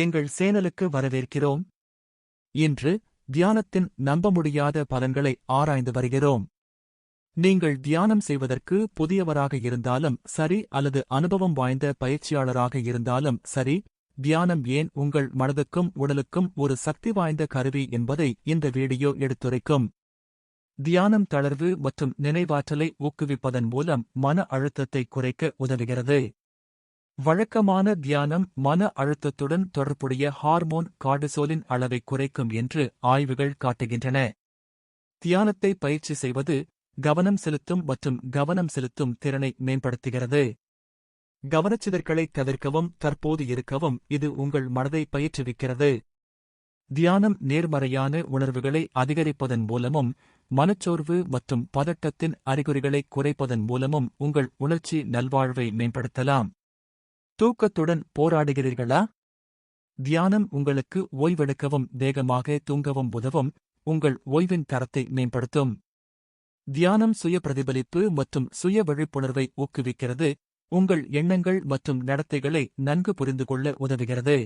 எங்கள் சேனலுக்கு வரவேற்கிறோம். இன்று தியானத்தின் நம்ப முடியாத பலன்களை ஆராய்ந்து வருகிறோம். நீங்கள் தியானம் செய்வதற்கு புதியவராக இருந்தாலும் சரி அல்லது அனுபவம் வாய்ந்த பயிற்சியாளராக இருந்தாலும் சரி, தியானம் ஏன் உங்கள் மனதுக்கும் உடலுக்கும் ஒரு சக்தி வாய்ந்த கருவி என்பதை இந்த வீடியோ எடுத்துரைக்கும். தியானம் தளர்வு மற்றும் நினைவாற்றலை ஊக்குவிப்பதன் மூலம் மன அழுத்தத்தை குறைக்க உதவுகிறது. வழக்கமான தியானம் மன அழுத்தத்துடன் தொடர்புடைய ஹார்மோன் கார்டிசோலின் அளவை குறைக்கும் என்று ஆய்வுகள் காட்டுகின்றன. தியானத்தை பயிற்சி செய்வது கவனம் செலுத்தும் மற்றும் கவனம் செலுத்தும் திறனை மேம்படுத்துகிறது. கவனச்சிதறல்களை தவிர்க்கவும் தற்போது இருக்கவும் இது உங்கள் மனதை பயிற்றுவிக்கிறது. தியானம் நேர்மறையான உணர்வுகளை அதிகரிப்பதன் மூலமும் மனச்சோர்வு மற்றும் பதட்டத்தின் அறிகுறிகளை குறைப்பதன் மூலமும் உங்கள் உணர்ச்சி நல்வாழ்வை மேம்படுத்தலாம். தூக்கத்துடன் போராடுகிறீர்களா? தியானம் உங்களுக்கு ஓய்வெடுக்கவும் வேகமாக தூங்கவும் உதவும், உங்கள் ஓய்வின் தரத்தை மேம்படுத்தும். தியானம் சுய பிரதிபலிப்பு மற்றும் சுய விழிப்புணர்வை ஊக்குவிக்கிறது, உங்கள் எண்ணங்கள் மற்றும் நடத்தைகளை நன்கு புரிந்துகொள்ள உதவுகிறது.